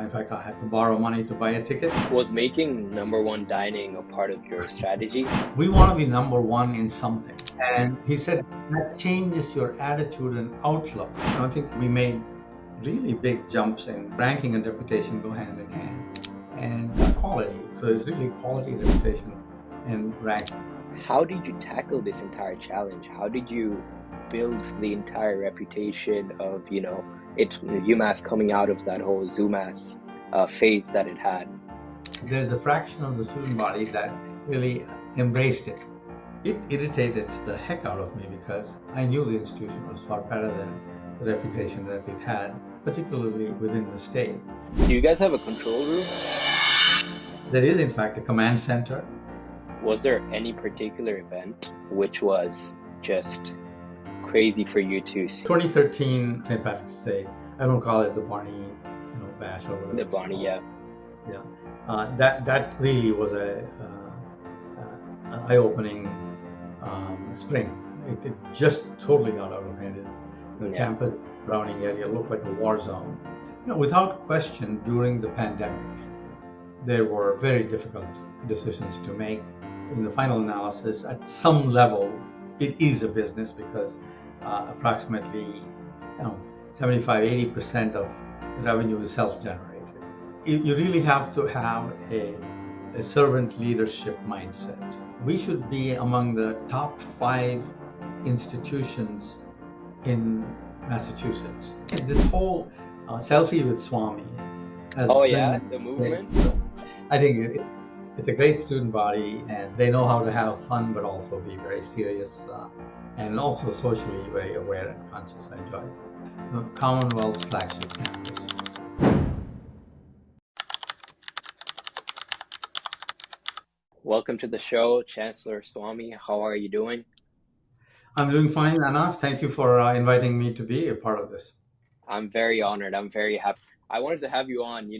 In fact, I had to borrow money to buy a ticket. Was making number one dining a part of your strategy? We want to be number one in something. And he said that changes your attitude and outlook. I think we made really big jumps in ranking and reputation go hand in hand. And quality. So it's really quality, reputation, and ranking. How did you tackle this entire challenge? How did you build the entire reputation of, UMass coming out of that whole ZooMass phase that it had? There's a fraction of the student body that really embraced it. It irritated the heck out of me because I knew the institution was far better than the reputation that it had, particularly within the state. Do you guys have a control room? There is, in fact, a command center. Was there any particular event which was just crazy for you to see? 2013 St. Patrick's Day. I don't call it the Barney, bash or whatever. The Barney, yeah. That really was a eye-opening spring. It just totally got out of hand. The campus surrounding area looked like a war zone. Without question, during the pandemic, there were very difficult decisions to make. In the final analysis, at some level, it is a business because approximately 75-80% of the revenue is self-generated. You really have to have a servant leadership mindset. We should be among the top 5 institutions in Massachusetts. This whole selfie with Swamy. The movement? I think it's a great student body, and they know how to have fun, but also be very serious, and also socially very aware and conscious. I enjoy it. The Commonwealth's flagship campus. Welcome to the show, Chancellor Swamy. How are you doing? I'm doing fine, Ahnaf. Thank you for inviting me to be a part of this. I'm very honored. I'm very happy. I wanted to have you on.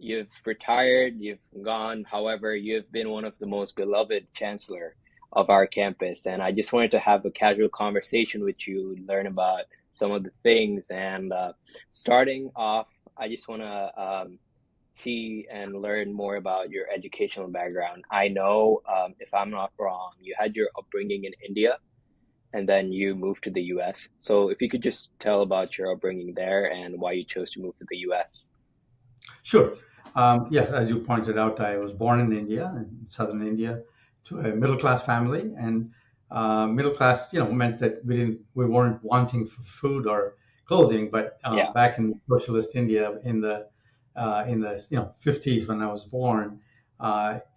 You've retired, you've gone. However, you've been one of the most beloved chancellor of our campus. And I just wanted to have a casual conversation with you, learn about some of the things. And starting off, I just want to see and learn more about your educational background. I know, if I'm not wrong, you had your upbringing in India and then you moved to the US. So if you could just tell about your upbringing there and why you chose to move to the US. Sure. As you pointed out, I was born in India, in southern India, to a middle-class family, and middle class, meant that we weren't wanting for food or clothing. But back in socialist India, in the 50s when I was born,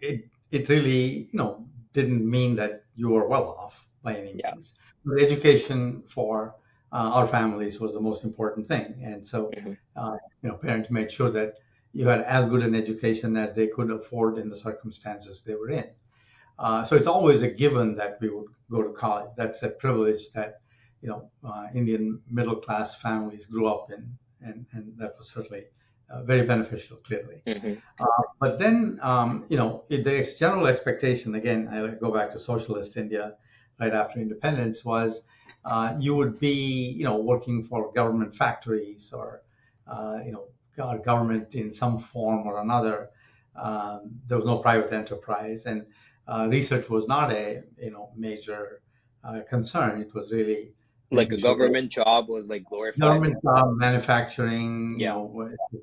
it really didn't mean that you were well off by any means. But education for our families was the most important thing, and so parents made sure that you had as good an education as they could afford in the circumstances they were in. So it's always a given that we would go to college. That's a privilege that Indian middle class families grew up in, and that was certainly very beneficial, clearly. But then, the general expectation, again, I go back to socialist India right after independence, was you would be, working for government factories or, government in some form or another. There was no private enterprise, and research was not a major concern. It was really like a government job was like glorified. Government job, manufacturing,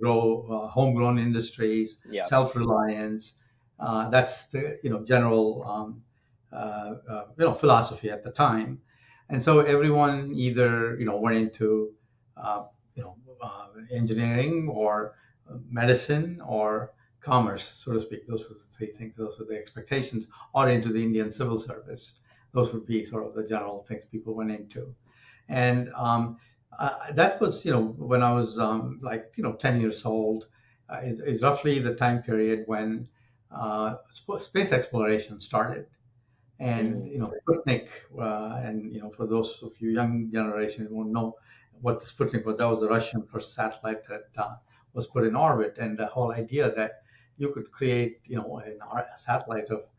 grow homegrown industries, self-reliance. That's the general philosophy at the time, and so everyone either went into engineering or medicine or commerce, so to speak. Those were the 3 things. Those were the expectations, or into the Indian civil service. Those would be sort of the general things people went into. And that was, when I was 10 years old, is roughly the time period when space exploration started. And, Sputnik, and for those of you young generation who won't know what the Sputnik was, that was the Russian first satellite that was put in orbit. And the whole idea that you could create, a satellite of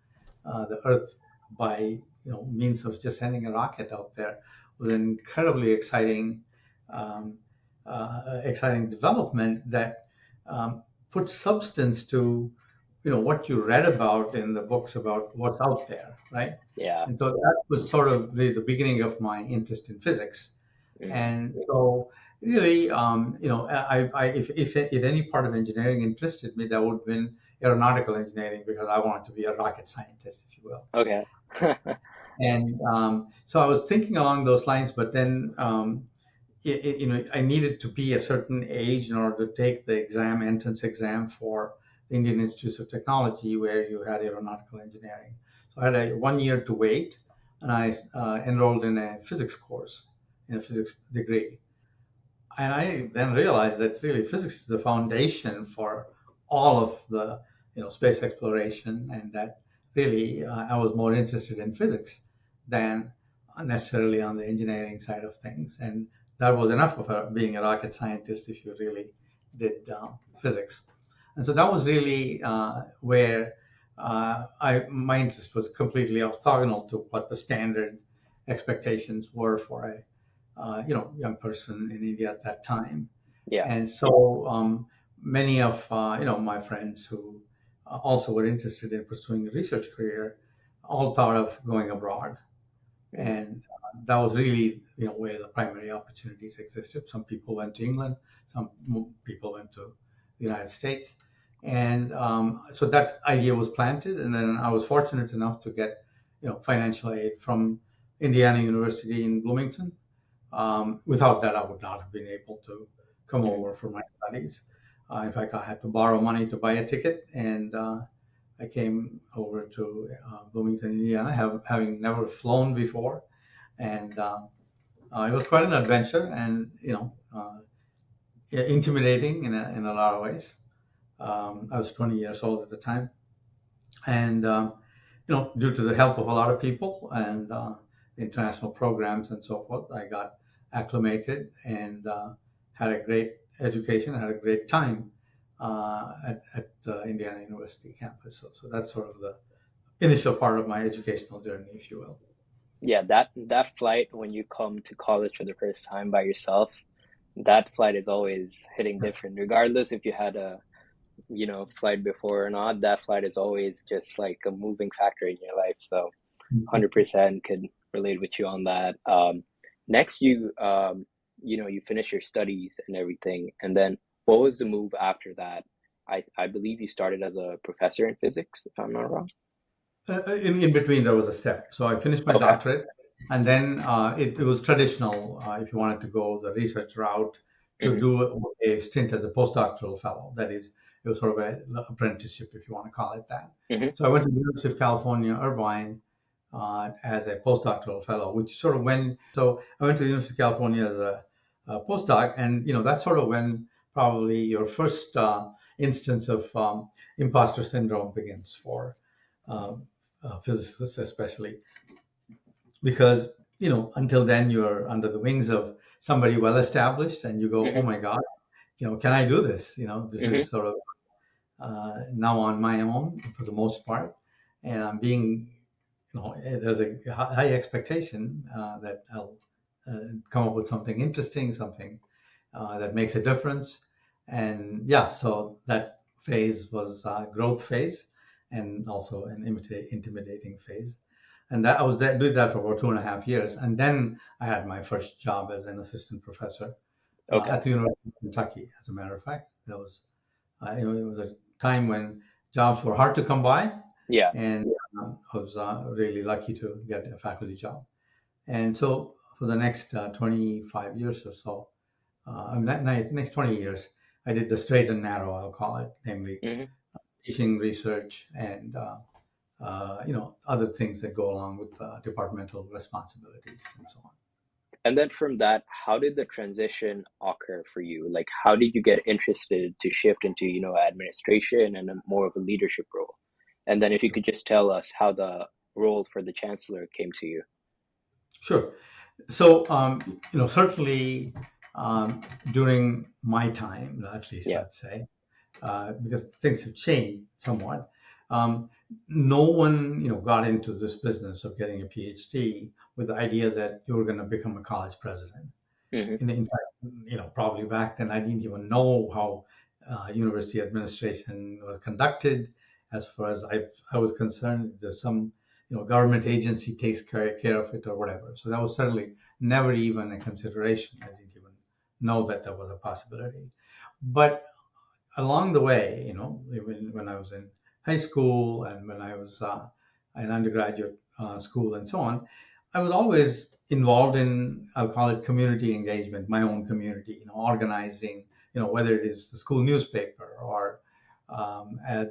the Earth by, means of just sending a rocket out there was an incredibly exciting development that put substance to what you read about in the books about what's out there, right? Yeah. And so that was sort of the beginning of my interest in physics. Mm. And so really, if any part of engineering interested me, that would have been aeronautical engineering, because I wanted to be a rocket scientist, if you will. Okay. And so I was thinking along those lines, but then I needed to be a certain age in order to take the entrance exam for the Indian Institute of Technology, where you had aeronautical engineering. So I had 1 year to wait, and I enrolled in a physics course, in a physics degree. And I then realized that really physics is the foundation for all of the space exploration, and that really I was more interested in physics than necessarily on the engineering side of things. And that was enough of being a rocket scientist if you really did physics. And so that was really where my interest was completely orthogonal to what the standard expectations were for a young person in India at that time. Yeah. And so many of my friends who also were interested in pursuing a research career all thought of going abroad, Mm. and that was really where the primary opportunities existed. Some people went to England, some people went to the United States, and so that idea was planted. And then I was fortunate enough to get financial aid from Indiana University in Bloomington. Without that, I would not have been able to come Mm. over for my studies. In fact, I had to borrow money to buy a ticket, and I came over to Bloomington, Indiana, having never flown before, and it was quite an adventure, and intimidating in a lot of ways. I was 20 years old at the time, and due to the help of a lot of people and international programs and so forth, I got acclimated and had a great education, had a great time at the Indiana University campus. So that's sort of the initial part of my educational journey, if you will. Yeah, that flight when you come to college for the first time by yourself, that flight is always hitting different, regardless if you had a flight before or not. That flight is always just like a moving factor in your life. So Mhm. 100% could relate with you on that. Next, you finish your studies and everything, and then what was the move after that? I believe you started as a professor in physics, if I'm not wrong. In between, there was a step. So I finished my Okay. doctorate, and then it was traditional if you wanted to go the research route to Hmm. do a stint as a postdoctoral fellow. That is, it was sort of an apprenticeship, if you want to call it that. Hmm. So I went to the University of California, Irvine, as a postdoctoral fellow, which sort of when so I went to the University of California as a postdoc, and that's sort of when probably your first instance of imposter syndrome begins for um, physicists, especially because until then you're under the wings of somebody well established, and you go, oh Hmm. my God, can I do this? This Hmm. is sort of now on my own for the most part, and I'm being there's a high expectation that I'll come up with something interesting, something that makes a difference. And yeah, so that phase was growth phase, and also an intimidating phase. And that I was there, did that for about 2.5 years, and then I had my first job as an assistant professor Okay. at the University of Kentucky. As a matter of fact, that was it was a time when jobs were hard to come by, Yeah. and I was really lucky to get a faculty job. And so for the next 25 years or so, next 20 years, I did the straight and narrow, I'll call it, namely Hmm. teaching, research, and other things that go along with departmental responsibilities and so on. And then from that, how did the transition occur for you? Like, how did you get interested to shift into, administration and more of a leadership role? And then if you could just tell us how the role for the chancellor came to you. Sure. So, certainly during my time, at least, Yeah. let's say, because things have changed somewhat. Um, no one, got into this business of getting a PhD with the idea that you were going to become a college president. Hmm. In fact, probably back then, I didn't even know how university administration was conducted. As far as I was concerned, there's some government agency takes care of it or whatever. So that was certainly never even a consideration. I didn't even know that was a possibility. But along the way, even when I was in high school and when I was in undergraduate school and so on, I was always involved in, I'll call it community engagement, my own community, organizing, whether it is the school newspaper or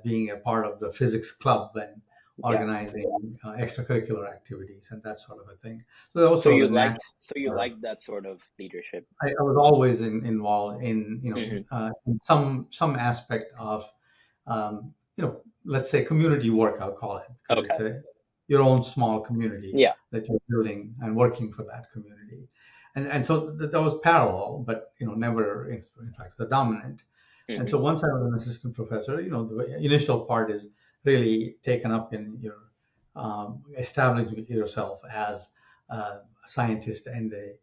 being a part of the physics club and Yeah. organizing extracurricular activities and that sort of a thing. So that was So sort you of the liked natural. so you liked that sort of leadership. I was always involved in, Hmm. in some aspect of, let's say community work, I'll call it, because it's Okay. your own small community Yeah. that you're building and working for that community. And so that was parallel, but, never, in fact, the dominant. And Hmm. so once I was an assistant professor, the initial part is really taken up in your establishing yourself as a scientist and a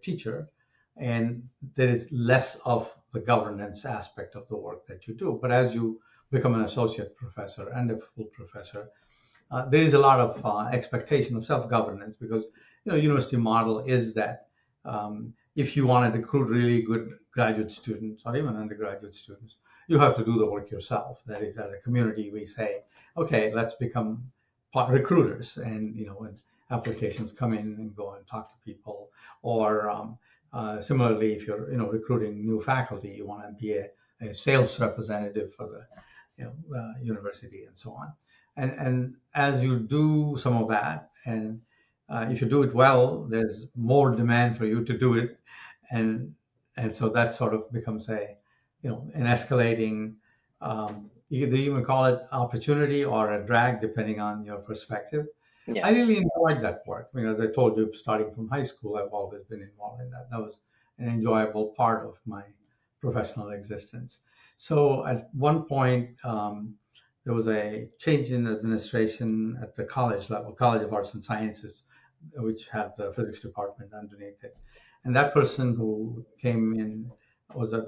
teacher, and there is less of the governance aspect of the work that you do. But as you become an associate professor and a full professor, there is a lot of expectation of self-governance because university model is that if you want to recruit really good graduate students or even undergraduate students, you have to do the work yourself. That is, as a community, we say, okay, let's become recruiters, and when applications come in and go and talk to people, or similarly, if you're recruiting new faculty, you want to be a sales representative for the university and so on. And as you do some of that, and if you do it well, there's more demand for you to do it, and so that sort of becomes an escalating. You could even call it opportunity or a drag, depending on your perspective. I Yeah. really enjoyed that work. As I told you, starting from high school, I've always been involved in that. That was an enjoyable part of my professional existence. So at one point, there was a change in administration at the college level, College of Arts and Sciences, which had the physics department underneath it. And that person who came in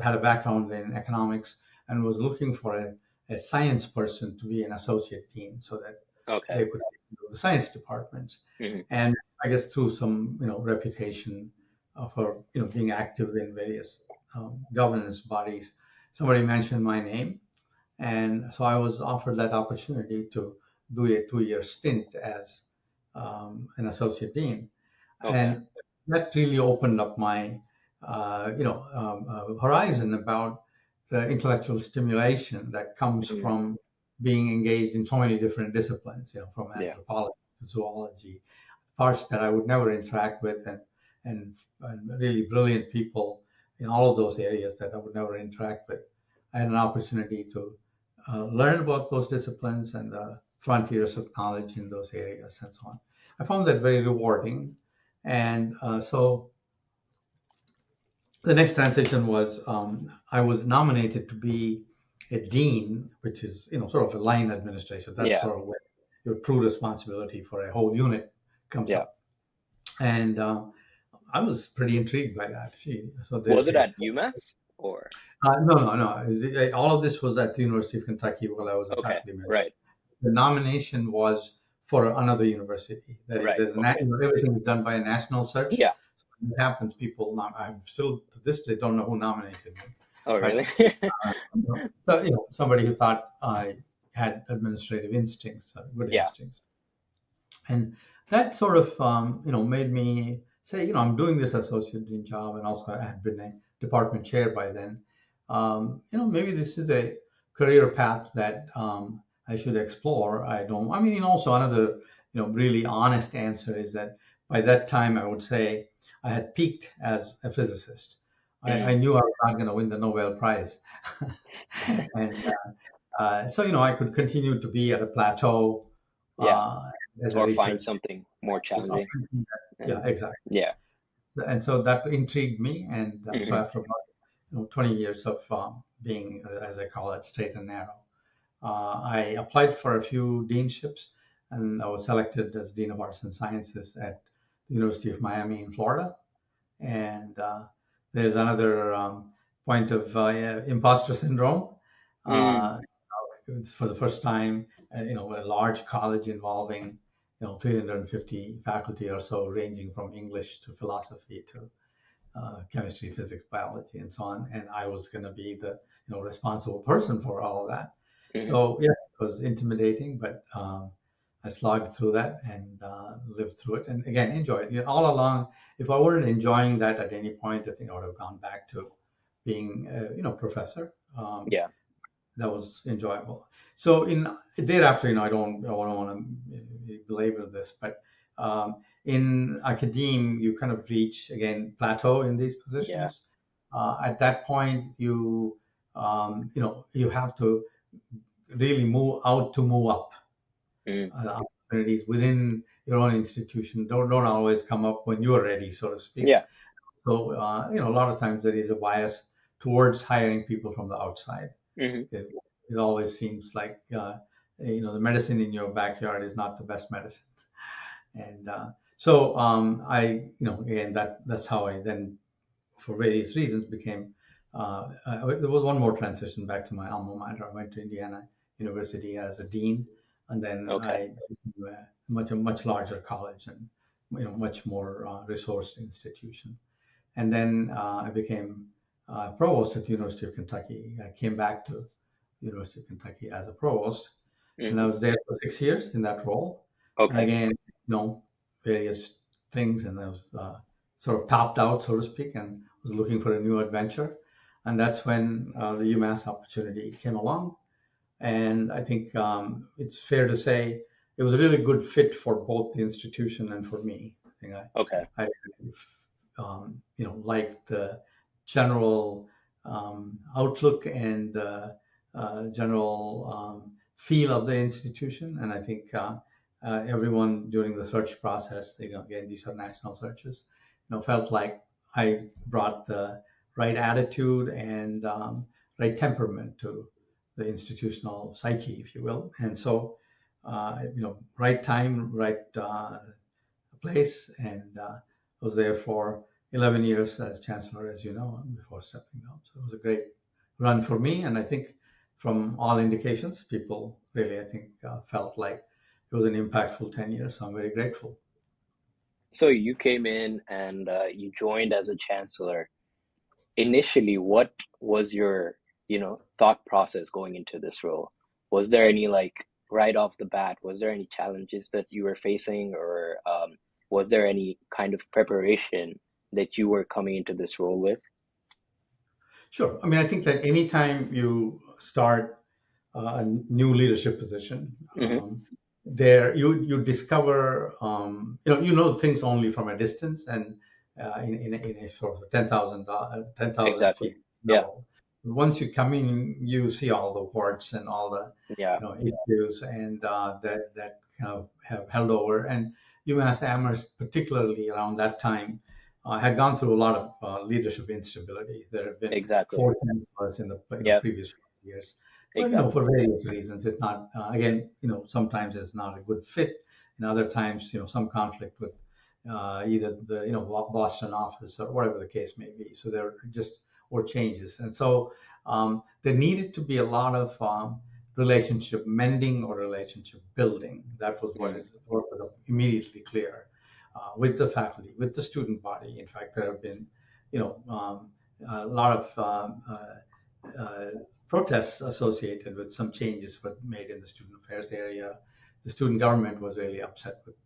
had a background in economics and was looking for a science person to be an associate dean so that Okay. they could do the science departments. Hmm. And I guess through some reputation for being active in various governance bodies, somebody mentioned my name, and so I was offered that opportunity to do a 2-year stint as an associate dean, Okay. and that really opened up my horizon about the intellectual stimulation that comes Hmm. from being engaged in so many different disciplines, from Yeah. anthropology to zoology, parts that I would never interact with, and, and really brilliant people in all of those areas that I would never interact with. I had an opportunity to learn about those disciplines and the frontiers of knowledge in those areas and so on. I found that very rewarding. And so the next transition was I was nominated to be a dean, which is sort of a line administration. That's Yeah. sort of where your true responsibility for a whole unit comes Yeah. up. And I was pretty intrigued by that. So Was it at UMass or? no, no, no. All of this was at the University of Kentucky while I was a Okay. faculty member. Right. The nomination was for another university. That is, Right. Okay. everything is done by a national search. Yeah. When it happens, people, I'm still to this day don't know who nominated me. Oh, really? But so, somebody who thought I had administrative instincts, good Yeah. instincts, and that sort of made me say, I'm doing this associate dean job, and also I had been a department chair by then. Maybe this is a career path that I should explore. I don't. I mean, also another really honest answer is that by that time I would say I had peaked as a physicist. I Hmm. knew I was not going to win the Nobel Prize, and so I could continue to be at a plateau Yeah. uh, as a Or find researcher. something more challenging. Yeah, And exactly. yeah. And so that intrigued me, and so Hmm. after about 20 years of being, as I call it, straight and narrow, I applied for a few deanships, and I was selected as Dean of Arts and Sciences at the University of Miami in Florida. And there's another point of imposter syndrome. Mm. Uh, it's for the first time, a large college involving 350 faculty or so, ranging from English to philosophy to chemistry, physics, biology, and so on. And I was going to be the responsible person for all of that. Mm-hmm. So yeah, it was intimidating, but I slogged through that and lived through it. And again, enjoyed it. All along, if I weren't enjoying that at any point, I think I would have gone back to being professor. Yeah. That was enjoyable. So thereafter, I don't want to belabor this, but in academe, you kind of reach again plateau in these Yeah. positions. At that point, you have to really move out to move up. Mm. Opportunities within your own institution don't always come up when you are ready, so to speak. Yeah. So a lot of times there is a bias towards hiring people from the outside. Mm-hmm. It always seems like the medicine in your backyard is not the best medicine. And so I, again, that's how I then, for various reasons, became. There was one more transition back to my alma mater. I went to Indiana University as a dean, and then Okay. I a much larger college and much more resourced institution. And then I became provost at the University of Kentucky. I came back to the University of Kentucky as a provost, and I Mm-hmm. was there for 6 years in that role. And Okay. again, various things, and I was sort of topped out, so to speak, and was looking for a new adventure. And that's when the UMass opportunity came along. And I think it's fair to say it was a really good fit for both the institution and for me. I think Okay. I like the general outlook and general feel of the institution. And I think everyone during the search process, again, these are national searches, felt like I brought the right attitude and right temperament to the institutional psyche, if you will. And so, right time, right place, and was there for 11 years as chancellor, as you know, before stepping down. So it was a great run for me, and I think from all indications, people really, I think, felt like it was an impactful 10 years. So I'm very grateful. So you came in and you joined as a chancellor. Initially, what was your, thought process going into this role? Was there any like right off the bat, was there any challenges that you were facing, or was there any kind of preparation that you were coming into this role with? Sure. I mean, I think that anytime you start a new leadership position, Mm-hmm. there you discover things only from a distance and in a sort of 10,000 Exactly. feet. Yeah. No, once you come in, you see all the warts and all the Yeah. issues and that kind of have held over. And UMass Amherst, particularly around that time, had gone through a lot of leadership instability. There have been Exactly. 4 chancellors in the Yeah. previous 4 years. But Exactly. for various reasons, it's not. Again, sometimes it's not a good fit, and other times, some conflict with either the Boston office or whatever the case may be. So there are just or changes, and so there needed to be a lot of relationship mending or relationship building. That was Mm. what was immediately clear with the faculty, with the student body. In fact, there have been, a lot of protests associated with some changes were made in the student affairs area. The student government was really upset with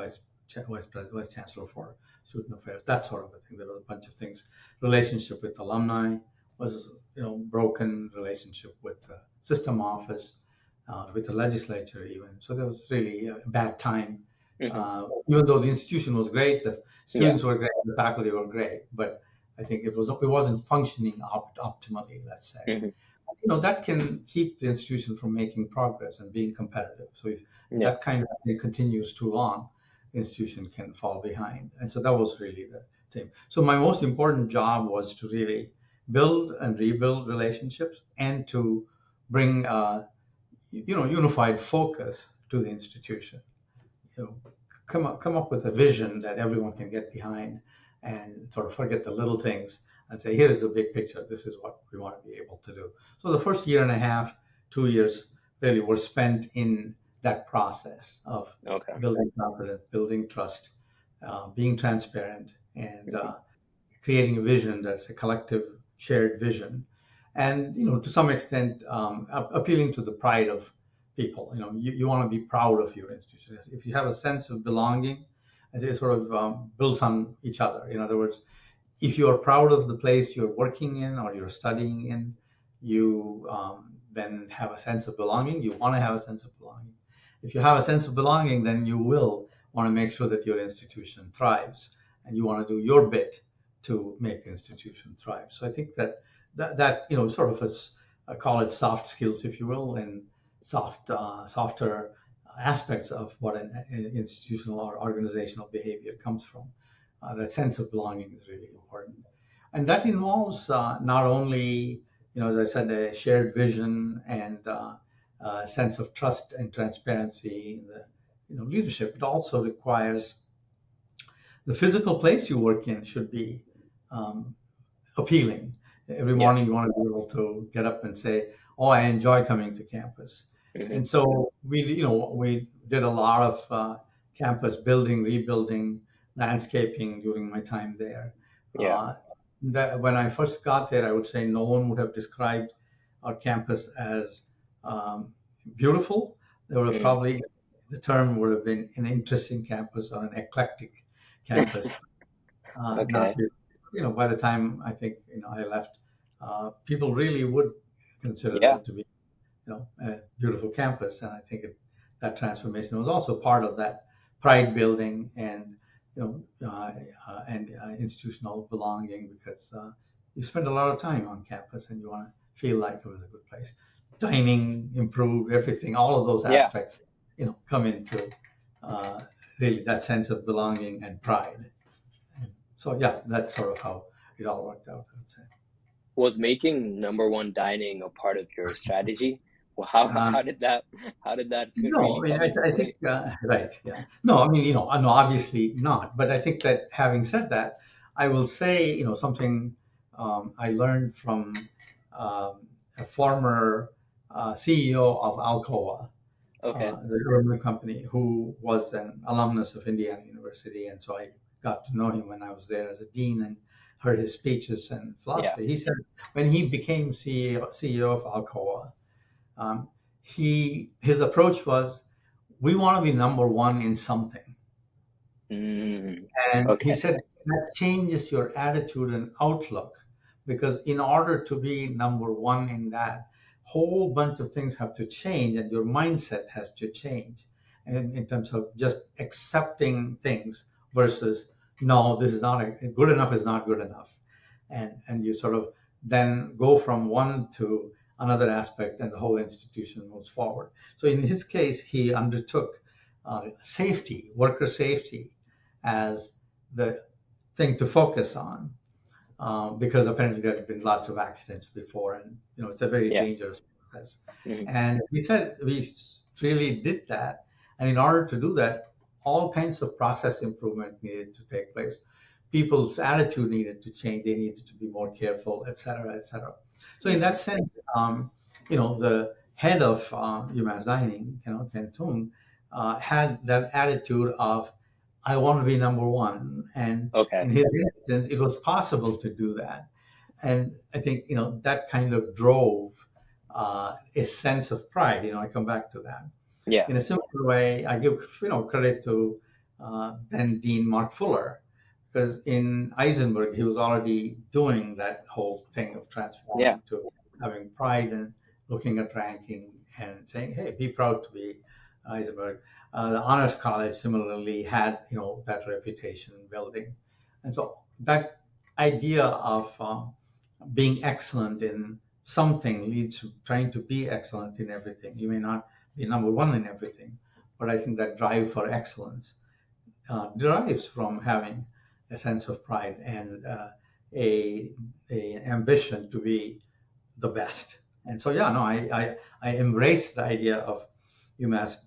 vice chancellor for student affairs, that sort of a thing. There was a bunch of things. Relationship with alumni was broken. Relationship with the system office, with the legislature even. So there was really a bad time. Mm-hmm. Even though the institution was great, the Yeah. students were great, the faculty were great, but I think it wasn't functioning optimally. Let's say. Mm-hmm. That can keep the institution from making progress and being competitive. So if Yeah. that kind of thing continues too long, the institution can fall behind. And so that was really the thing. So my most important job was to really build and rebuild relationships and to bring unified focus to the institution. You know, come up with a vision that everyone can get behind and sort of forget the little things and say, here is the big picture. This is what we want to be able to do. So the first year and a half, 2 years really were spent in that process of Okay. building confidence, building trust, being transparent, and creating a vision that's a collective shared vision, and to some extent appealing to the pride of people. You want to be proud of your institution. If you have a sense of belonging, it sort of builds on each other. In other words, if you are proud of the place you're working in or you're studying in, you then have a sense of belonging. You want to have a sense of belonging. If you have a sense of belonging, then you will want to make sure that your institution thrives, and you want to do your bit to make the institution thrive. So I think that sort of I call it soft skills, if you will, and softer aspects of what an institutional or organizational behavior comes from. That sense of belonging is really important, and that involves not only, as I said, a shared vision and a sense of trust and transparency in the leadership. It also requires the physical place you work in should be appealing. Every morning you want to be able to get up and say, "Oh, I enjoy coming to campus." Mm-hmm. And so we did a lot of campus building, rebuilding, landscaping during my time there. Yeah. When I first got there, I would say no one would have described our campus as beautiful. There would have probably, the term would have been an interesting campus or an eclectic campus. Okay. By the time I think I left, people really would consider Yeah. it to be a beautiful campus, and I think that transformation was also part of that pride building and institutional belonging, because you spend a lot of time on campus and you want to feel like it was a good place. Dining improved, everything, all of those aspects come into really that sense of belonging and pride. And so that's sort of how it all worked out, I would say. Was making number one dining a part of your strategy? Well, how did that No, really I mean, come into I play? think right, yeah. No, I mean, no, obviously not. But I think that having said that, I will say, something I learned from a former CEO of Alcoa, Okay. the urban company, who was an alumnus of Indiana University, and so I got to know him when I was there as a dean and heard his speeches and philosophy. He said when he became CEO of Alcoa, his approach was, we want to be number one in something. And he Okay. said that changes your attitude and outlook, because in order to be number one in that, whole bunch of things have to change, and your mindset has to change, and in terms of just accepting things versus, no, this is not good enough, is not good enough, and you sort of then go from one to another aspect, and the whole institution moves forward. So in his case, he undertook safety, worker safety, as the thing to focus on, because apparently there had been lots of accidents before, and it's a very dangerous process. Mm-hmm. And he said we really did that, and in order to do that, all kinds of process improvement needed to take place. People's attitude needed to change. They needed to be more careful, et cetera, et cetera. So in that sense, the head of UMass Dining, Ken Tung, had that attitude of, I want to be number one. And in his instance, it was possible to do that. And I think, that kind of drove a sense of pride. I come back to that. Yeah. In a similar way, I give, credit to then Dean Mark Fuller, because in Eisenberg, he was already doing that whole thing of transforming to having pride and looking at ranking and saying, hey, be proud to be Eisenberg. The Honors College similarly had, that reputation building. And so that idea of being excellent in something leads to trying to be excellent in everything. You may not be number one in everything, but I think that drive for excellence derives from having a sense of pride and a ambition to be the best. And so, I embrace the idea of UMass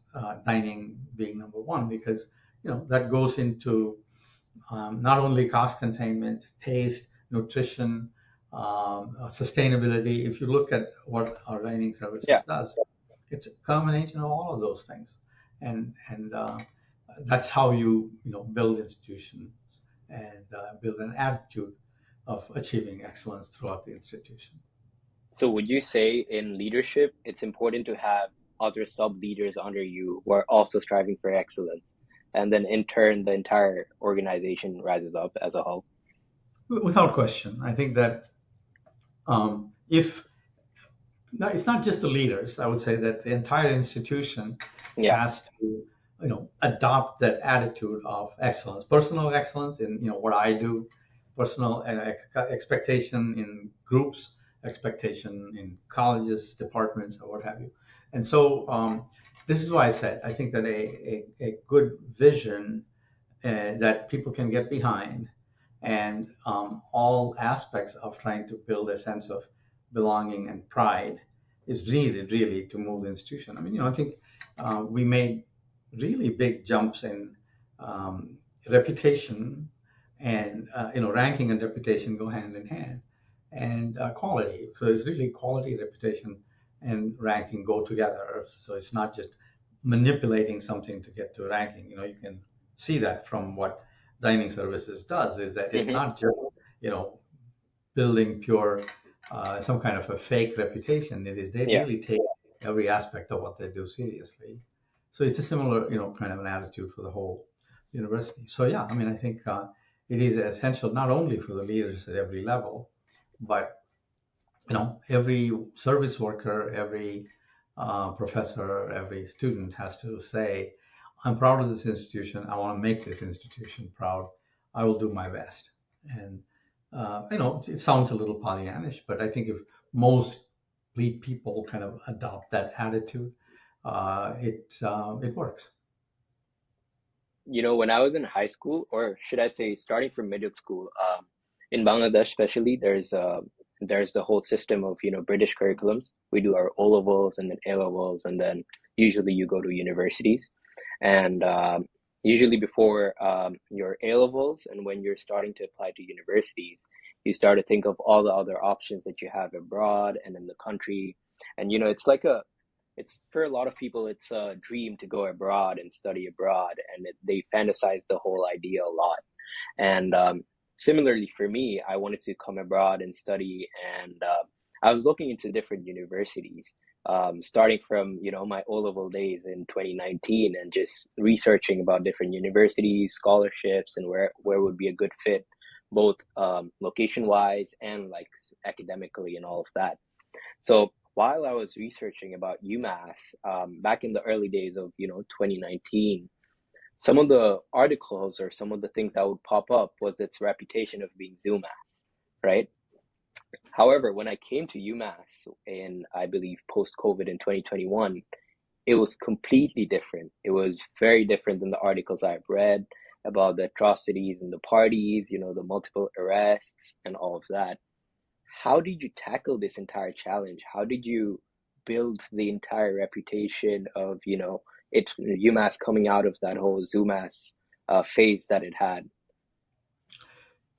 dining being number one, because that goes into not only cost containment, taste, nutrition, sustainability. If you look at what our dining services Yeah. does, it's a combination of all of those things, and that's how you build institutions and build an attitude of achieving excellence throughout the institution. So would you say in leadership, it's important to have other sub leaders under you who are also striving for excellence, and then in turn, the entire organization rises up as a whole? Without question, I think that if no, it's not just the leaders. I would say that the entire institution Yeah. has to adopt that attitude of excellence, personal excellence in what I do, personal expectation in groups, expectation in colleges, departments, or what have you. And so this is why I said I think that a good vision that people can get behind, and all aspects of trying to build a sense of belonging and pride is needed really to move the institution. I mean, I think we made really big jumps in reputation, and ranking and reputation go hand in hand, and quality. So it's really quality, reputation, and ranking go together. So it's not just manipulating something to get to a ranking. You can see that from what dining services does, is that it's Hmm. not just you know building pure some kind of a fake reputation. It is they Yeah. really take every aspect of what they do seriously. So it's a similar kind of an attitude for the whole university. So yeah, I mean, I think it is essential not only for the leaders at every level, but every service worker, every professor, every student has to say, I'm proud of this institution. I want to make this institution proud. I will do my best. And, it sounds a little Pollyannish, but I think if most lead people kind of adopt that attitude, it works. When I was in high school, or should I say, starting from middle school, in Bangladesh, especially, there's the whole system of British curriculums. We do our O levels and then A levels, and then usually you go to universities, and usually before your A levels, and when you're starting to apply to universities, you start to think of all the other options that you have abroad and in the country, and it's for a lot of people, it's a dream to go abroad and study abroad, and they fantasize the whole idea a lot. And similarly for me, I wanted to come abroad and study, and I was looking into different universities, starting from my O level days in 2019, and just researching about different universities, scholarships, and where would be a good fit, both location wise and like academically and all of that. So while I was researching about UMass, back in the early days of 2019, some of the articles or some of the things that would pop up was its reputation of being ZooMass, right? However, when I came to UMass in, I believe, post-COVID in 2021, it was completely different. It was very different than the articles I've read about the atrocities and the parties, the multiple arrests and all of that. How did you tackle this entire challenge? How did you build the entire reputation of, UMass coming out of that whole ZooMass phase that it had?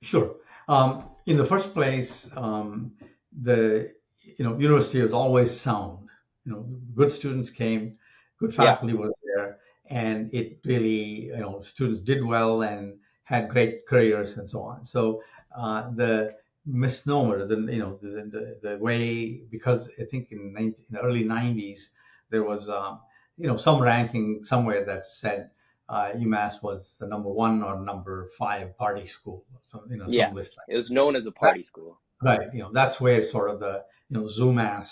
Sure. In the first place, the university was always sound. Good students came, good Yeah, faculty was there, and it really students did well and had great careers and so on. So the misnomer, the way, because I think in the early '90s there was some ranking somewhere that said UMass was the number one or number five party school, yeah. some list like It was known as a that. party school. Right. That's where sort of the ZooMass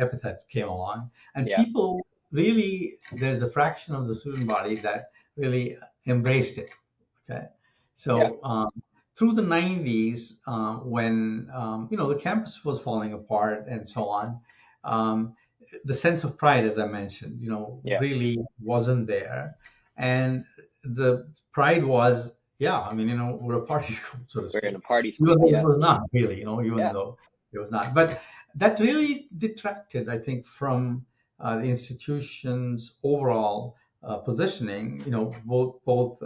epithet came along, and Yeah, people really, there's a fraction of the student body that really embraced it. Okay, yeah, so through the '90s, when the campus was falling apart and so on, um, the sense of pride, as I mentioned, yeah. really wasn't there, and the pride was, yeah, I mean, we're a party school, so to We're in a speak, party even school. though it Yeah, was not really, even yeah. though it was not. But that really detracted, I think, from the institution's overall positioning, both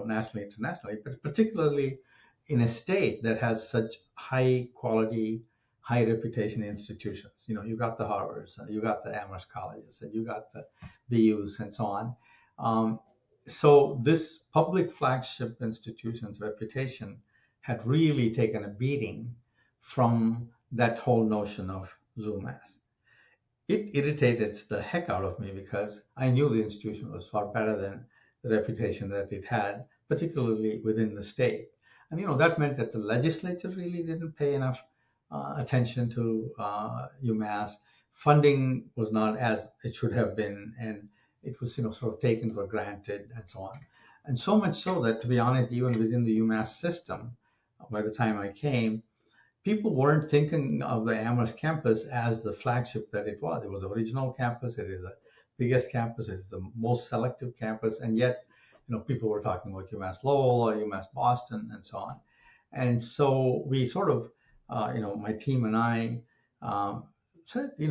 nationally, internationally, but particularly in a state that has such high quality, high reputation institutions. You got the Harvards, you got the Amherst colleges, and you got the BUs and so on. So this public flagship institution's reputation had really taken a beating from that whole notion of ZooMass. It irritated the heck out of me because I knew the institution was far better than the reputation that it had, particularly within the state. And that meant that the legislature really didn't pay enough attention to UMass. Funding was not as it should have been, and it was sort of taken for granted and so on. And so much so that, to be honest, even within the UMass system, by the time I came, people weren't thinking of the Amherst campus as the flagship that it was. It was the original campus. It is the biggest campus. It's the most selective campus. And yet, people were talking about UMass Lowell or UMass Boston and so on. And so we sort of, my team and I said, we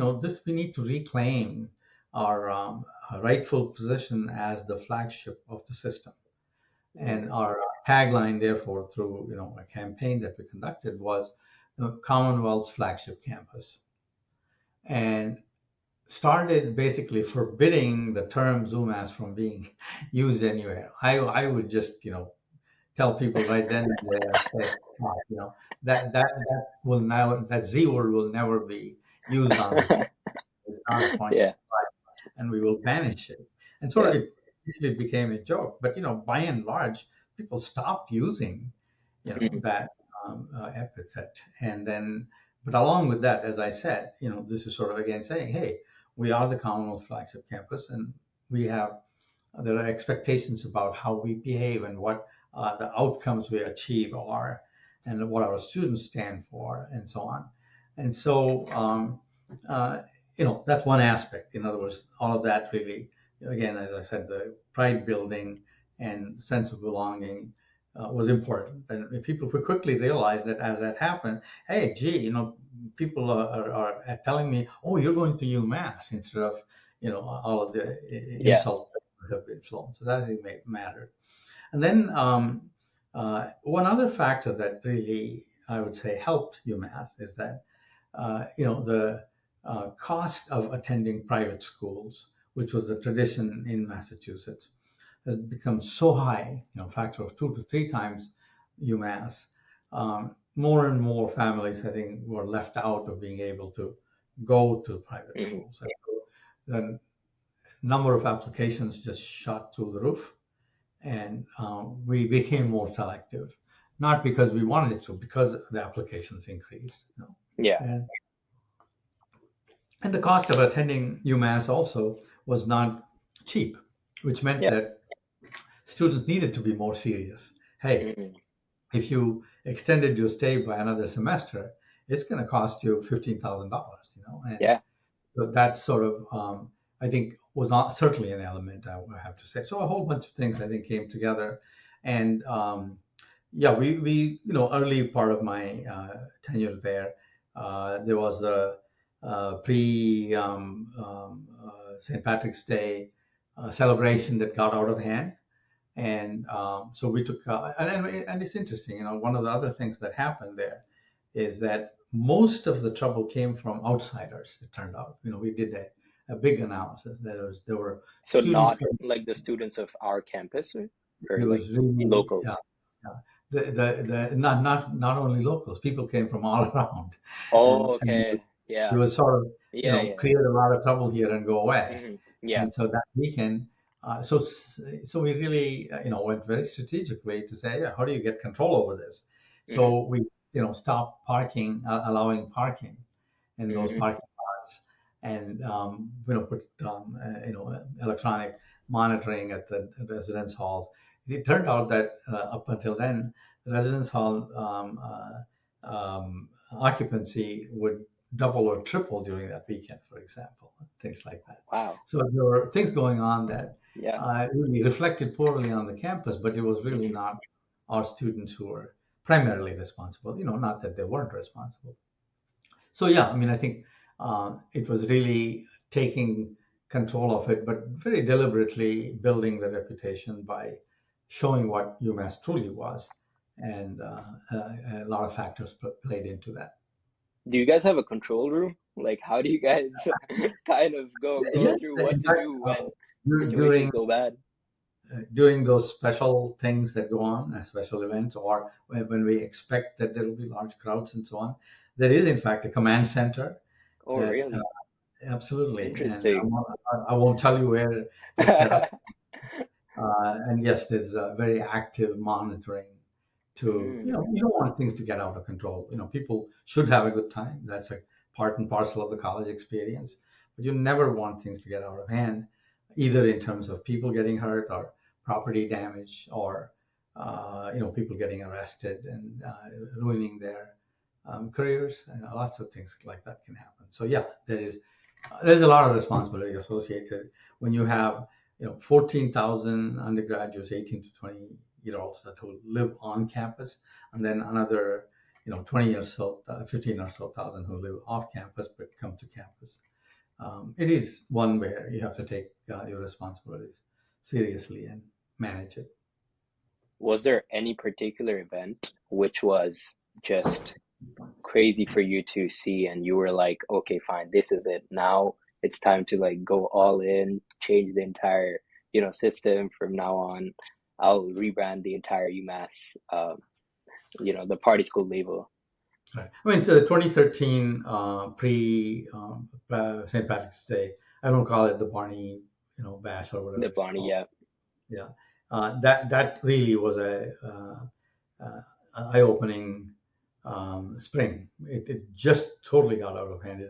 need to reclaim our rightful position as the flagship of the system. And our tagline, therefore, through a campaign that we conducted was the Commonwealth's flagship campus, and started basically forbidding the term ZooMass from being used anywhere. I would just tell people right then and there, say, that will never, that Z word will never be used on the it's not a point, Yeah. and we will banish it. And sort of it basically became a joke. But by and large, people stopped using that epithet. And then, but along with that, as I said, this is sort of again saying, hey, we are the Commonwealth flagship campus, and there are expectations about how we behave and what the outcomes we achieve are, and what our students stand for, and so on. And so, that's one aspect. In other words, all of that really, again, as I said, the pride building and sense of belonging was important. And people could quickly realize that as that happened, hey, gee, people are telling me, oh, you're going to UMass instead of, all of the insults that have been flown. So that really mattered. And then one other factor that really, I would say, helped UMass is that, the cost of attending private schools, which was the tradition in Massachusetts, has become so high, a factor of 2 to 3 times UMass. More and more families, I think, were left out of being able to go to private schools. And so the number of applications just shot through the roof, and we became more selective, not because we wanted it to, because the applications increased. And the cost of attending UMass also was not cheap, which meant that students needed to be more serious. Hey, if you extended your stay by another semester, it's going to cost you $15,000, And so that sort of, I think, was not certainly an element, I have to say. So a whole bunch of things, I think, came together. And we early part of my tenure there was the pre St. Patrick's Day celebration that got out of hand. And so we took, and it's interesting, one of the other things that happened there is that most of the trouble came from outsiders, it turned out. We did a big analysis. There were so students not like the students of our campus, or was really, locals. Not only locals, people came from all around. Oh, and okay. it was sort of, create a lot of trouble here and go away. And so that weekend, so we really, went very strategically to say, how do you get control over this? So we, stopped allowing parking in those parking lots, and put electronic monitoring at the residence halls. It turned out that up until then, the residence hall occupancy would double or triple during that weekend, for example, things like that. Wow. So there were things going on that really reflected poorly on the campus, but it was really not our students who were primarily responsible, not that they weren't responsible. So I think it was really taking control of it, but very deliberately building the reputation by showing what UMass truly was, and a lot of factors played into that. Do you guys have a control room? Like, how do you guys kind of go Yes, through what in to fact, do when situations during go bad? during those special things that go on, special events, or when we expect that there will be large crowds and so on, there is in fact a command center Oh, that really? absolutely, and Interesting. I won't tell you where it's set up. And yes, there's very active monitoring to, Mm, you don't want things to get out of control. People should have a good time. That's a part and parcel of the college experience. But you never want things to get out of hand, either in terms of people getting hurt or property damage or, people getting arrested and ruining their careers, and lots of things like that can happen. So yeah, there's a lot of responsibility associated when you have 14,000 undergraduates, 18 to 20-year-olds that who live on campus, and then another 20 or so, 15 or so thousand who live off campus but come to campus. It is one where you have to take your responsibilities seriously and manage it. was there any particular event which was just crazy for you to see and you were like, okay, fine, this is it. Now it's time to like go all in, change the entire, system from now on. I'll rebrand the entire UMass, the party school label, Right. I mean, the 2013 pre St. Patrick's Day, I don't call it the Barney, bash or whatever the it's Bonnie. called. Yeah. Yeah, that really was a eye-opening spring. It just totally got out of hand.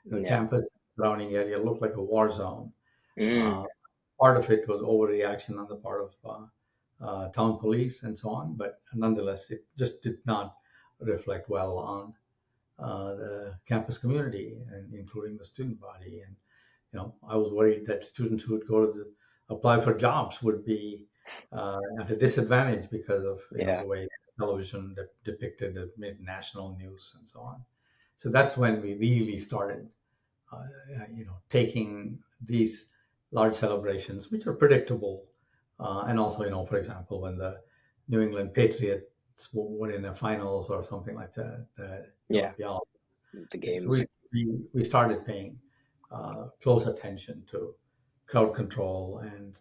The Yeah. campus surrounding area looked like a war zone. Mm, Uh, Part of it was overreaction on the part of town police and so on, but nonetheless, it just did not reflect well on the campus community, and including the student body. And I was worried that students who would go to apply for jobs would be at a disadvantage because of yeah. the way television depicted it, made national news and so on. So that's when we really started, taking these large celebrations, which are predictable, and also, for example, when the New England Patriots were in the finals or something like that, Yeah. the all. The So games. we started paying close attention to crowd control and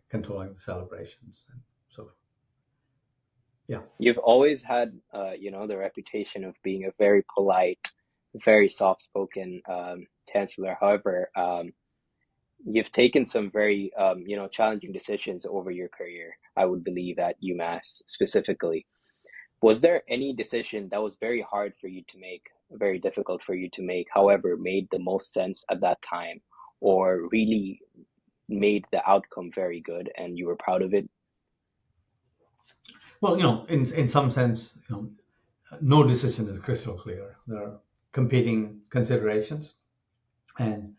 controlling the celebrations. And so, yeah. You've always had, the reputation of being a very polite, very soft-spoken chancellor. However, you've taken some very, challenging decisions over your career, I would believe, at UMass specifically. Was there any decision that was very hard for you to make, very difficult for you to make, however, made the most sense at that time, or really made the outcome very good and you were proud of it? Well, in some sense, no decision is crystal clear. There are competing considerations, and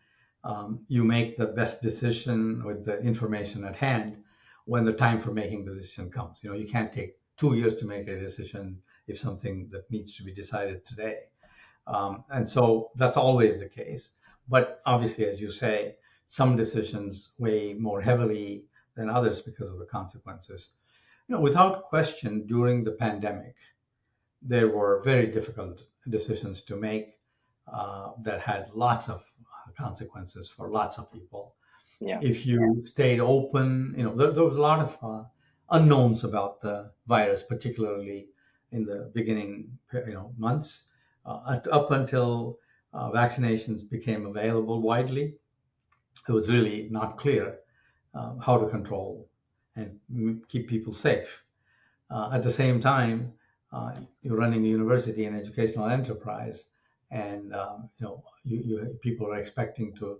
you make the best decision with the information at hand when the time for making the decision comes. You can't take 2 years to make a decision if something that needs to be decided today. And so that's always the case. But obviously, as you say, some decisions weigh more heavily than others because of the consequences. Without question, during the pandemic, there were very difficult decisions to make that had lots of consequences for lots of people. Yeah. If you stayed open, there was a lot of unknowns about the virus, particularly in the beginning, months, up until vaccinations became available widely. It was really not clear how to control and keep people safe. At the same time, you're running a university and educational enterprise, and people are expecting to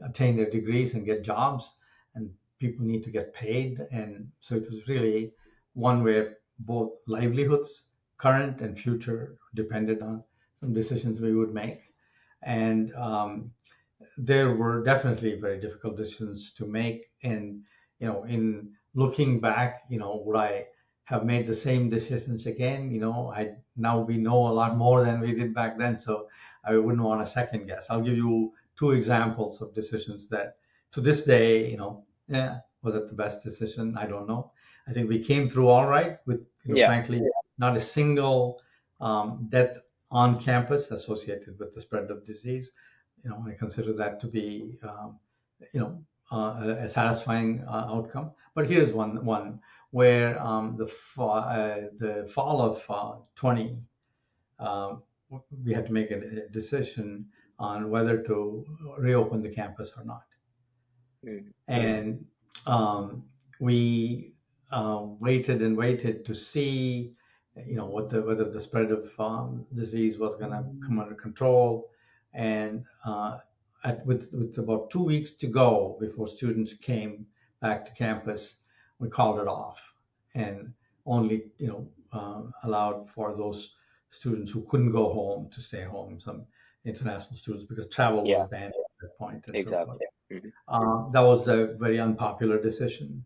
attain their degrees and get jobs, and people need to get paid, and so it was really one where both livelihoods, current and future, depended on some decisions we would make, and there were definitely very difficult decisions to make. And in looking back, would I have made the same decisions again? I now we know a lot more than we did back then, so I wouldn't want to second guess. I'll give you two examples of decisions that to this day, yeah, was it the best decision? I don't know. I think we came through all right with, Yeah. frankly, not a single death on campus associated with the spread of disease. I consider that to be, a satisfying outcome. But here's one where the fall of 20, uh, we had to make a decision on whether to reopen the campus or not. Mm. And we waited and waited to see, whether the spread of disease was going to come under control. And with about 2 weeks to go before students came back to campus, we called it off, and only allowed for those students who couldn't go home to stay home. Some international students, because travel Yeah, was banned at that point, and so forth. exactly. Mhm. That was a very unpopular decision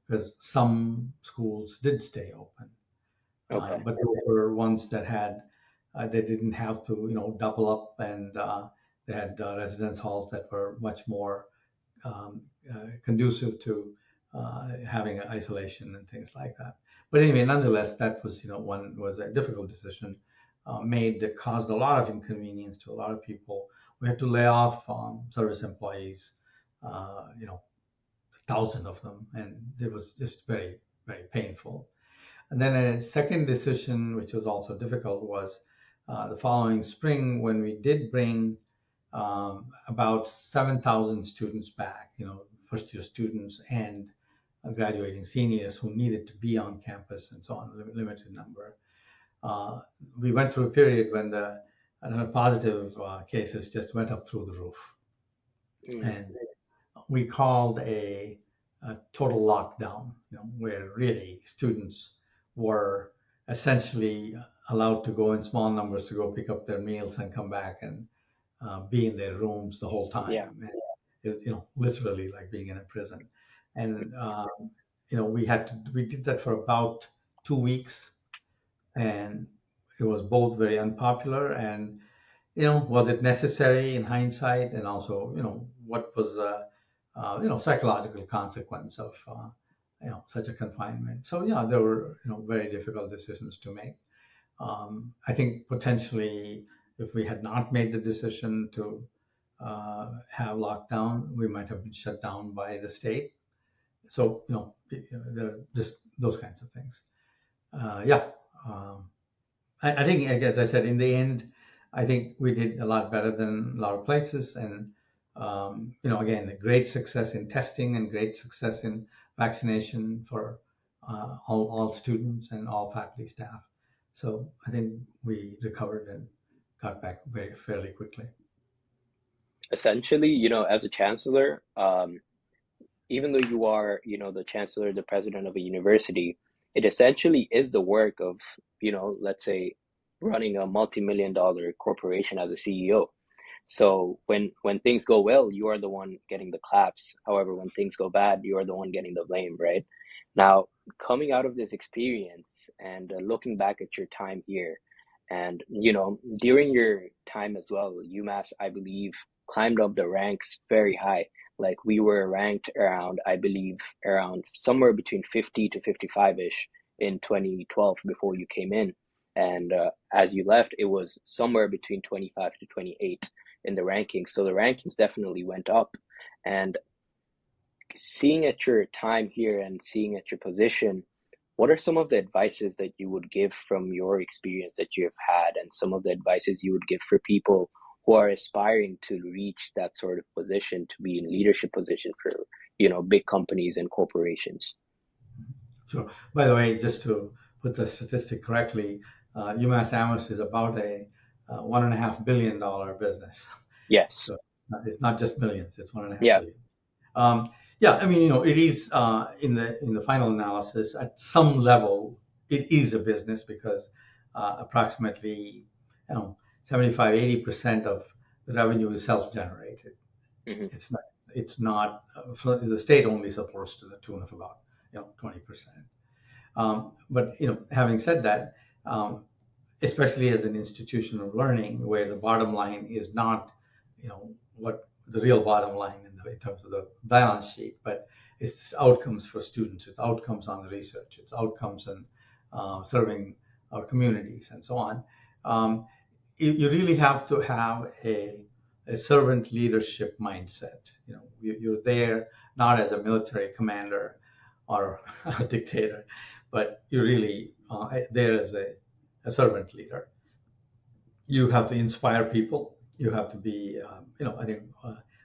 because some schools did stay open, Okay. but those were ones that had they didn't have to double up, and they had residence halls that were much more conducive to having isolation and things like that. But anyway, nonetheless, that was one was a difficult decision made that caused a lot of inconvenience to a lot of people. We had to lay off service employees, thousands of them, and it was just very, very painful. And then a second decision, which was also difficult, was the following spring when we did bring about 7,000 students back, first year students and graduating seniors who needed to be on campus and so on, limited number. We went through a period when the positive cases just went up through the roof. Mm. And we called a total lockdown, where really students were essentially allowed to go in small numbers to go pick up their meals and come back and be in their rooms the whole time. Yeah. And literally like being in a prison. And we did that for about 2 weeks, and it was both very unpopular and was it necessary in hindsight, and also what was psychological consequence of such a confinement. So yeah, there were very difficult decisions to make. I think potentially if we had not made the decision to have lockdown, we might have been shut down by the state. So there are just those kinds of things. Yeah. I think, as I said, in the end, I think we did a lot better than a lot of places. And, again, a great success in testing and great success in vaccination for all students and all faculty staff. So I think we recovered and got back fairly quickly. Essentially, as a chancellor, even though you are, the chancellor, the president of a university, it essentially is the work of, let's say, running a multi-million-dollar corporation as a CEO. So when things go well, you are the one getting the claps. However, when things go bad, you are the one getting the blame, right? Now, coming out of this experience and looking back at your time here, and during your time as well, UMass, I believe, climbed up the ranks very high. Like we were ranked around, I believe, around somewhere between 50 to 55-ish in 2012 before you came in. And as you left, it was somewhere between 25 to 28 in the rankings. So the rankings definitely went up. And seeing at your time here and seeing at your position, what are some of the advices that you would give from your experience that you have had, and some of the advices you would give for people who are aspiring to reach that sort of position, to be in leadership position for, big companies and corporations? Sure. By the way, just to put the statistic correctly, UMass Amherst is about a $1.5 billion business. Yes. So it's not just millions; it's 1.5 Yeah. billion. Yeah, I mean, it is in the final analysis at some level, it is a business because approximately 75-80% of the revenue is self-generated. Mm-hmm. It's not the state only supports to the tune of about 20%. But having said that, especially as an institution of learning, where the bottom line is not what the real bottom line in terms of the balance sheet, but it's outcomes for students, it's outcomes on the research, it's outcomes and serving our communities and so on. You really have to have a servant leadership mindset. You're there not as a military commander or a dictator, but you're really there as a servant leader. You have to inspire people. You have to be, I think,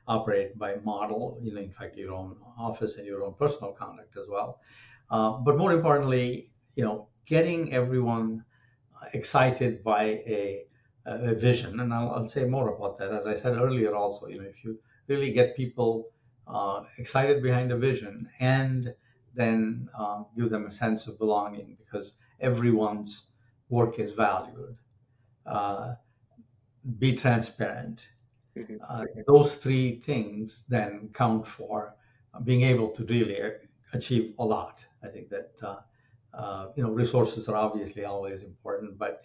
operate by model. In fact, your own office and your own personal conduct as well. But more importantly, getting everyone excited by a vision. And I'll say more about that. As I said earlier, also, if you really get people excited behind a vision and then give them a sense of belonging, because everyone's work is valued. Be transparent. Those three things then count for being able to really achieve a lot. I think that resources are obviously always important, but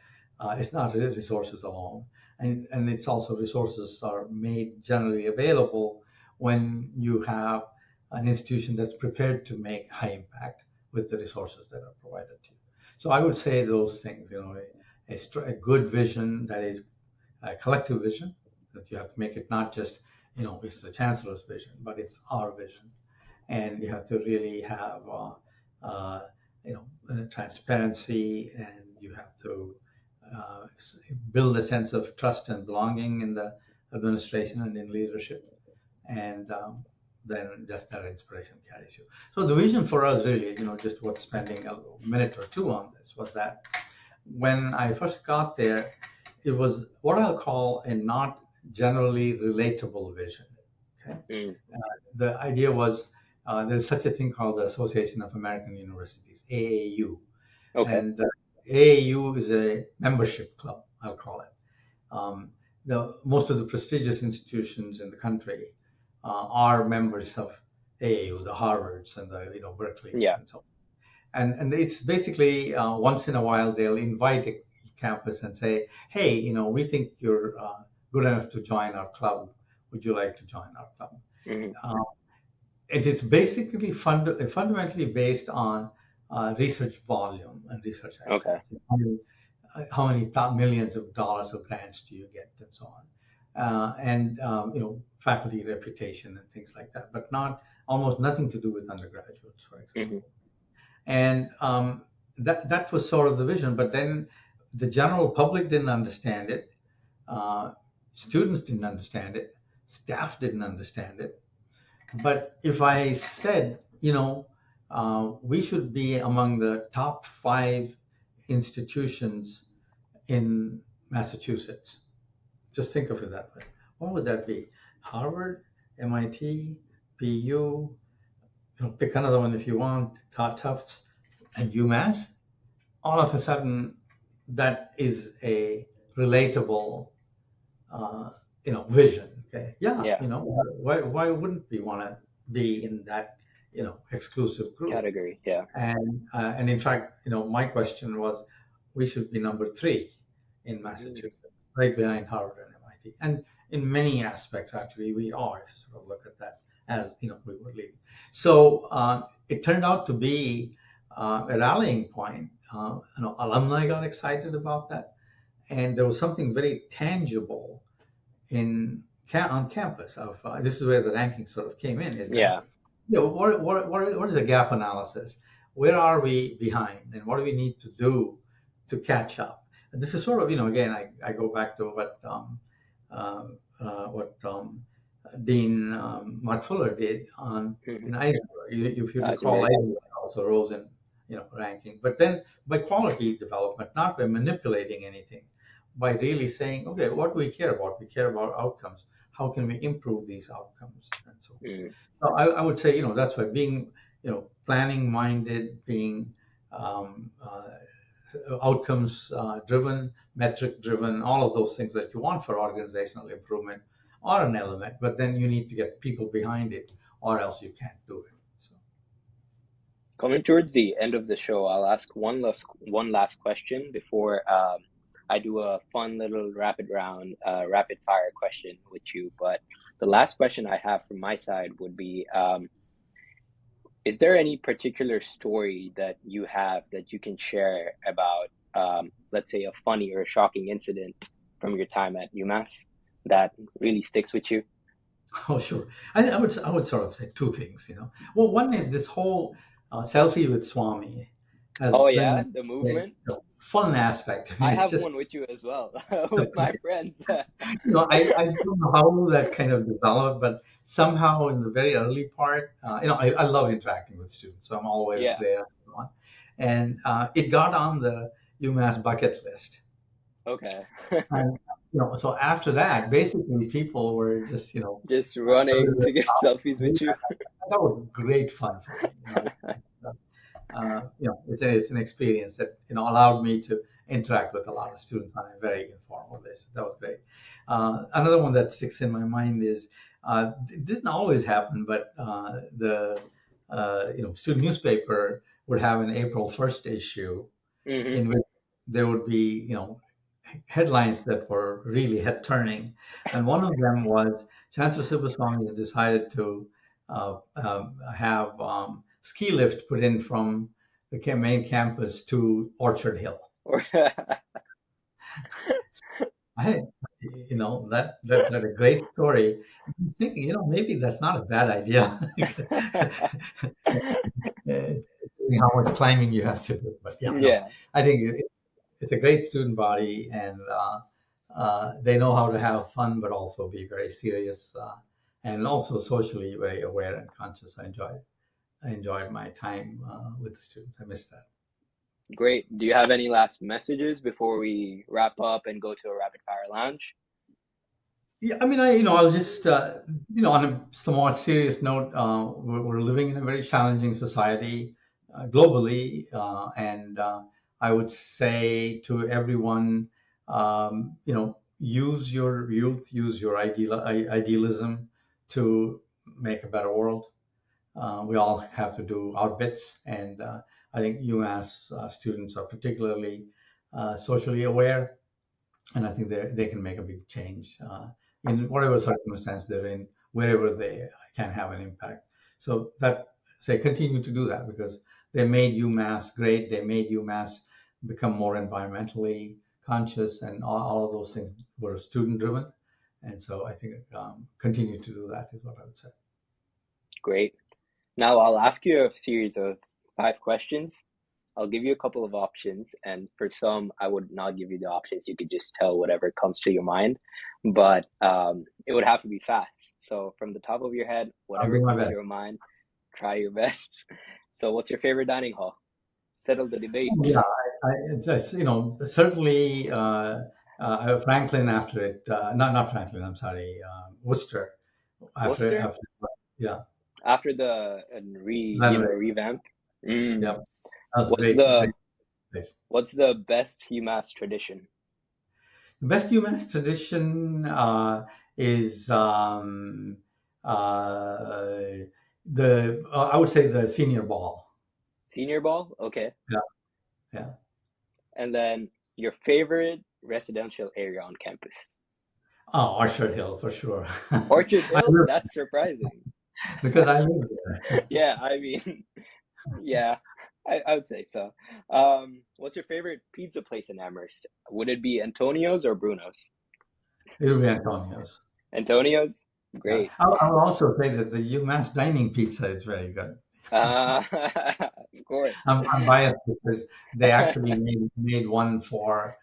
it's not resources alone, and it's also resources are made generally available when you have an institution that's prepared to make high impact with the resources that are provided to you. So I would say those things. A good vision that is a collective vision, that you have to make it not just it's the chancellor's vision, but it's our vision, and you have to really have transparency, and you have to build a sense of trust and belonging in the administration and in leadership, and then just that inspiration carries you. So the vision for us really, just what spending a minute or two on this was that when I first got there, it was what I'll call a not generally relatable vision. Okay, the idea was there's such a thing called the Association of American Universities, AAU, and AAU is a membership club, I'll call it. Most of the prestigious institutions in the country are members of AAU, the Harvards and the Berkeleys, and so on. And it's basically once in a while they'll invite a campus and say, hey, we think you're good enough to join our club. Would you like to join our club? It is basically fundamentally based on research volume and research excellence. How many millions of dollars of grants do you get, and so on, and faculty reputation and things like that, but almost nothing to do with undergraduates, for example. And that was sort of the vision. But then the general public didn't understand it. Students didn't understand it. Staff didn't understand it. But if I said, we should be among the top 5 institutions in Massachusetts, just think of it that way. What would that be? Harvard, MIT, PU, pick another one if you want, Tufts, and UMass. All of a sudden, that is a relatable, vision. Okay, why wouldn't we want to be in that, exclusive group category? And in fact, my question was, we should be number 3 in Massachusetts, right behind Harvard and MIT. And in many aspects, actually, we are. If you sort of look at that as we were leaving. So it turned out to be a rallying point. Alumni got excited about that, and there was something very tangible on campus. This is where the ranking sort of came in. What is a gap analysis? Where are we behind, and what do we need to do to catch up? And this is sort of, again, I go back to what Dean Mark Fuller did in Eisenhower. If you recall, Eisenhower also rose in ranking, but then by quality development, not by manipulating anything, by really saying, okay, what do we care about? We care about outcomes. How can we improve these outcomes? And so, so I would say, that's why being, planning minded, being outcomes driven, metric driven, all of those things that you want for organizational improvement are an element, but then you need to get people behind it, or else you can't do it. So, coming towards the end of the show, I'll ask one last question before I do a fun little rapid fire question with you. But the last question I have from my side would be, Is there any particular story that you have that you can share about, let's say, a funny or a shocking incident from your time at UMass that really sticks with you? Oh, sure. I would sort of say two things. Well, one is this whole selfie with Swamy has Oh yeah, been the a movement. fun aspect. I I mean, it's have just one with you as well, with my friends. I don't know how that kind of developed, but somehow in the very early part, I love interacting with students, so I'm always Yeah. there. And it got on the UMass bucket list. Okay. And so after that, basically people were just Just running to get selfies with you. that was great fun for me. It's an experience that allowed me to interact with a lot of students on a very informal basis. That was great. Another one that sticks in my mind is it didn't always happen, but the student newspaper would have an April 1st issue Hmm. in which there would be headlines that were really head turning, and one of them was Chancellor Subbaswamy has decided to have ski lift put in from the main campus to Orchard Hill. Or I, that a great story. I'm thinking, maybe that's not a bad idea. How much climbing you have to do, but yeah, no, yeah, I think it's a great student body, and they know how to have fun, but also be very serious, and also socially very aware and conscious. I enjoyed my time with the students. I miss that. great. Do you have any last messages before we wrap up and go to a rapid fire lounge? Yeah, I mean, I was just, on a somewhat serious note, we're living in a very challenging society globally, and I would say to everyone, use your youth, use your idealism to make a better world. We all have to do our bits, and I think UMass students are particularly socially aware, and I think they can make a big change in whatever circumstance they're in, wherever they can have an impact. So that say continue to do that because they made UMass great. They made UMass become more environmentally conscious, and all of those things were student driven. And so I think continue to do that is what I would say. Great. Now I'll ask you a series of 5 questions. I'll give you a couple of options, and for some, I would not give you the options. You could just tell whatever comes to your mind, but it would have to be fast. So from the top of your head, I'll whatever do my comes to best. your mind, try your best. So what's your favorite dining hall? Settle the Oh, debate. yeah, it's certainly Franklin after it. Not Franklin. I'm sorry, Worcester after Worcester? after yeah, After the renovation. revamp. Yeah, Mm. that was a What's great the great place. what's the best UMass tradition? The best UMass tradition is uh, the I would say the senior ball. Senior ball? Okay. Yeah, yeah. And then your favorite residential area on campus? Oh, Orchard Hill for sure. Orchard I Hill? live That's surprising. because I live there. Yeah, I mean, yeah, I would say so. What's your favorite pizza place in Amherst? Would it be Antonio's or Bruno's? It'll be Antonio's. Antonio's? Yeah, Great. I'll also say that the UMass dining pizza is very good. Of course. I'm biased because they actually made one for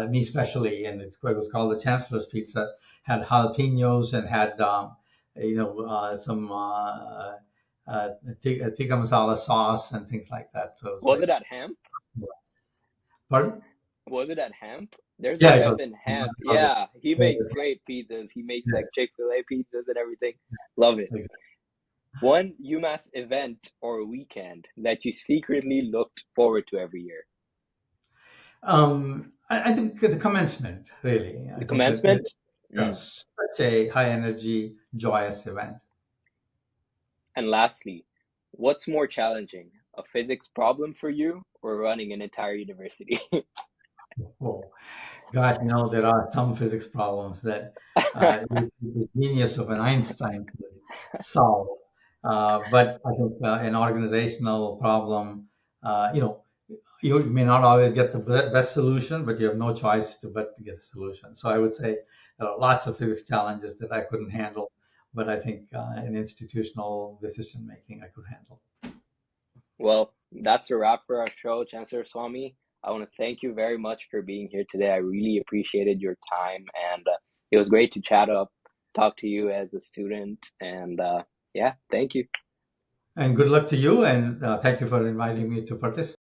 me specially, and it was called the Chancellor's Pizza. Had jalapenos and had some tikka masala sauce and things like that. So it was Was great. it at Hamp? Pardon? Was it at Hamp? There's a Yeah, it chef was. in It Hamp. was- Yeah, he makes great pizzas. He makes Yes, like Chick-fil-A pizzas and everything. Love it. exactly. One UMass event or weekend that you secretly looked forward to every year. I think the commencement really. The I think that commencement. Mm. was such a high energy, joyous event. And lastly, what's more challenging, a physics problem for you or running an entire university? Oh, gosh, there are some physics problems that the genius of an Einstein could solve. But I think an organizational problem, you know, you may not always get the best solution, but you have no choice but to get a solution. So I would say there are lots of physics challenges that I couldn't handle, but I think in institutional decision making I could handle. Well, that's a wrap for our show, Chancellor Swamy. I want to thank you very much for being here today. I really appreciated your time, and it was great to talk to you as a student. And yeah, thank you. And good luck to you, and thank you for inviting me to participate.